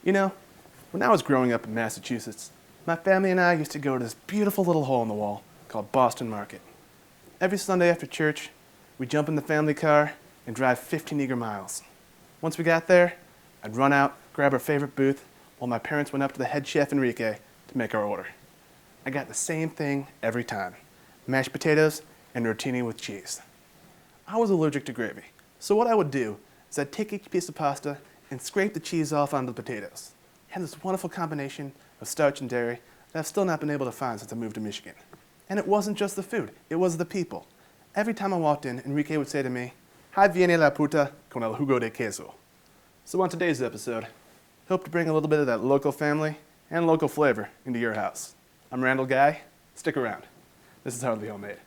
You know, when I was growing up in Massachusetts, my family and I used to go to this beautiful little hole in the wall called Boston Market. Every Sunday after church, we'd jump in the family car and drive 15 eager miles. Once we got there, I'd run out, grab our favorite booth, while my parents went up to the head chef Enrique to make our order. I got the same thing every time: mashed potatoes and rotini with cheese. I was allergic to gravy, so what I would do is I'd take each piece of pasta and scrape the cheese off onto the potatoes. It had this wonderful combination of starch and dairy that I've still not been able to find since I moved to Michigan. And it wasn't just the food, it was the people. Every time I walked in, Enrique would say to me, "Hi, viene la puta con el jugo de queso." So on today's episode, hope to bring a little bit of that local family and local flavor into your house. I'm Randall Guy. Stick around. This is Hardly Homemade.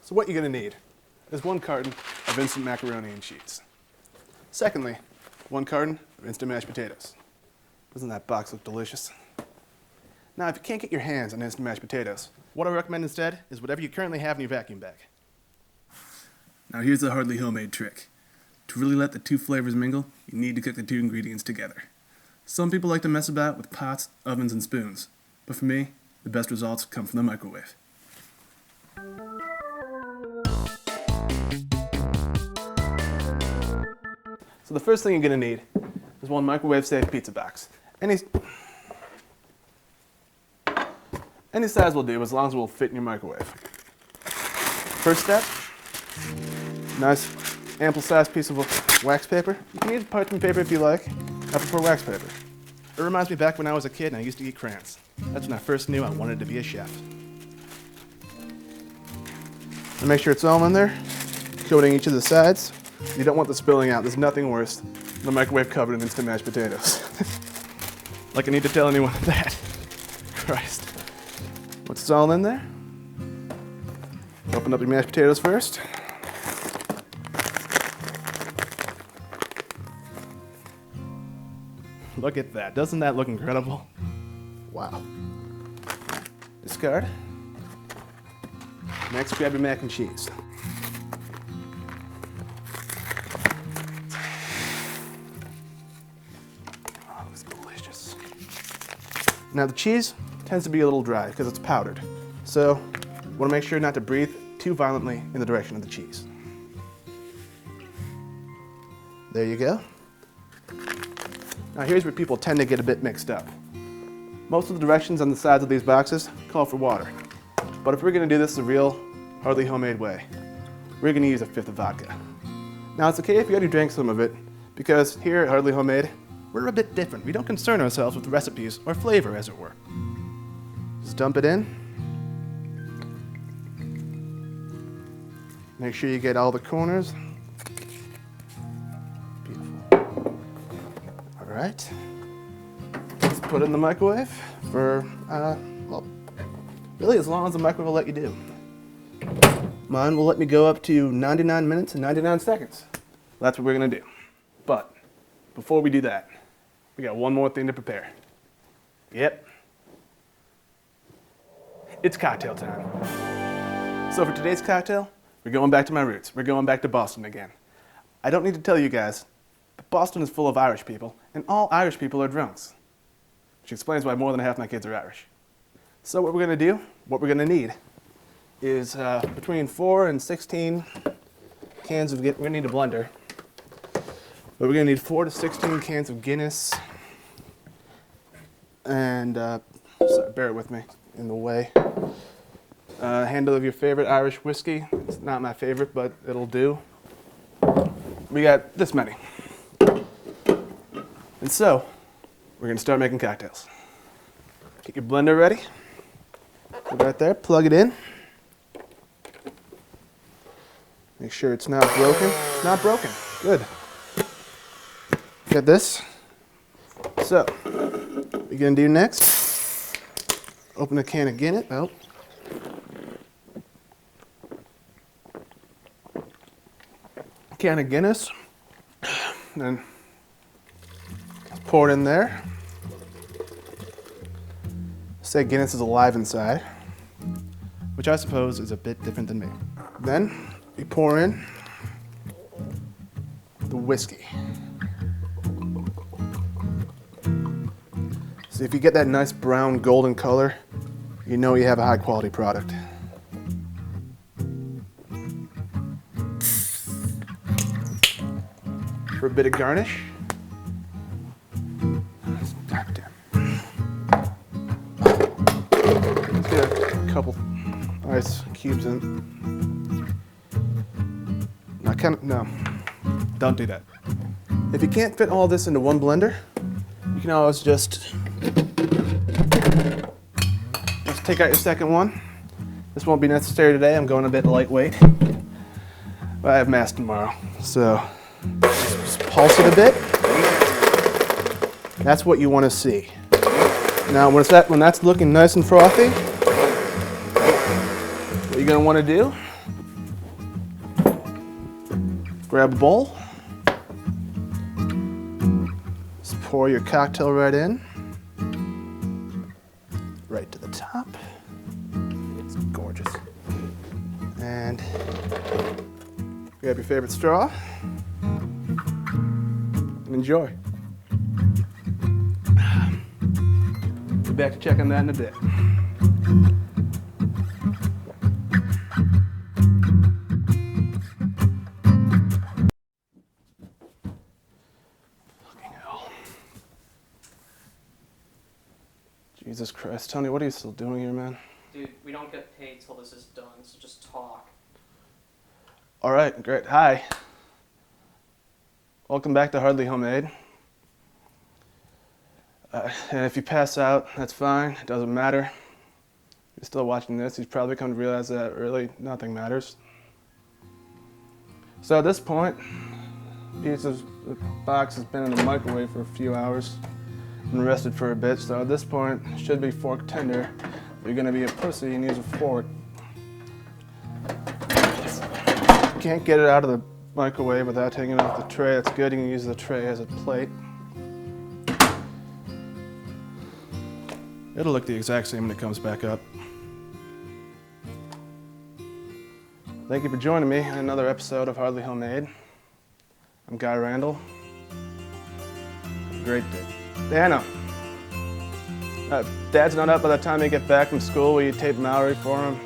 So what you're going to need is 1 carton of instant macaroni and cheese. Secondly, 1 carton of instant mashed potatoes. Doesn't that box look delicious? Now, if you can't get your hands on instant mashed potatoes, what I recommend instead is whatever you currently have in your vacuum bag. Now here's the Hardly Homemade trick. To really let the 2 flavors mingle, you need to cook the 2 ingredients together. Some people like to mess about with pots, ovens, and spoons, but for me, the best results come from the microwave. So the first thing you're going to need is 1 microwave-safe pizza box. Any size will do, as long as it will fit in your microwave. First step, nice ample-sized piece of wax paper. You can use parchment paper if you like. I prefer wax paper. It reminds me back when I was a kid and I used to eat crayons. That's when I first knew I wanted to be a chef. And make sure it's all in there, coating each of the sides. You don't want this spilling out. There's nothing worse than the microwave covered in instant mashed potatoes. Like I need to tell anyone that. Christ. Once it's all in there, open up your mashed potatoes first. Look at that. Doesn't that look incredible? Wow. Discard. Next, grab your mac and cheese. Oh, looks delicious. Now the cheese tends to be a little dry because it's powdered. So you want to make sure not to breathe too violently in the direction of the cheese. There you go. Now here's where people tend to get a bit mixed up. Most of the directions on the sides of these boxes call for water. But if we're going to do this the real Hardly Homemade way, we're going to use 1/5 of vodka. Now it's okay if you already drank some of it, because here at Hardly Homemade, we're a bit different. We don't concern ourselves with recipes or flavor, as it were. Just dump it in. Make sure you get all the corners. Beautiful. All right. Let's put it in the microwave for, well, really as long as the microwave will let you do. Mine will let me go up to 99 minutes and 99 seconds. That's what we're going to do. But before we do that, we got one more thing to prepare. Yep. It's cocktail time. So for today's cocktail, we're going back to my roots. We're going back to Boston again. I don't need to tell you guys, but Boston is full of Irish people, and all Irish people are drunks. Which explains why more than half my kids are Irish. So what we're going to do, what we're going to need, is between 4 and 16 cans of Guinness. We're going to need a blender. But we're going to need 4 to 16 cans of Guinness. And, sorry, bear with me in the way. A handle of your favorite Irish whiskey. It's not my favorite, but it'll do. We got this many. And so, we're going to start making cocktails. Get your blender ready. Put it right there, plug it in. Make sure it's not broken. It's not broken. Good. Got this. So, what you're going to do next, Open a can of Guinness. Oh. Can of Guinness. Then pour it in there. Say Guinness is alive inside, which I suppose is a bit different than me. Then you pour in the whiskey. So if you get that nice brown golden color, you know you have a high quality product. For a bit of garnish. Let's get a couple ice cubes in. No, don't do that. If you can't fit all this into one blender, you can always just take out your second one. This won't be necessary today. I'm going a bit lightweight. But I have mass tomorrow, so just pulse it a bit. That's what you want to see. Now, when that's looking nice and frothy, what you're going to want to do, grab a bowl, just pour your cocktail right in, right to the top. It's gorgeous. And grab your favorite straw and enjoy. Be back to check on that in a bit. Fucking hell. Jesus Christ. Tony, what are you still doing here, man? Dude, we don't get paid till this is done, so just talk. All right, great. Hi. Welcome back to Hardly Homemade. And if you pass out, that's fine. It doesn't matter. You're still watching this. You've probably come to realize that really nothing matters. So at this point, the box has been in the microwave for a few hours and rested for a bit. So at this point, it should be fork tender. If you're gonna be a pussy and use a fork. If you can't get it out of the microwave without taking it off the tray, that's good. You can use the tray as a plate. It'll look the exact same when it comes back up. Thank you for joining me in another episode of Hardly Homemade. I'm Guy Randall. Great day. Dana. Dad's not up by the time you get back from school. Will you tape Mallory for him?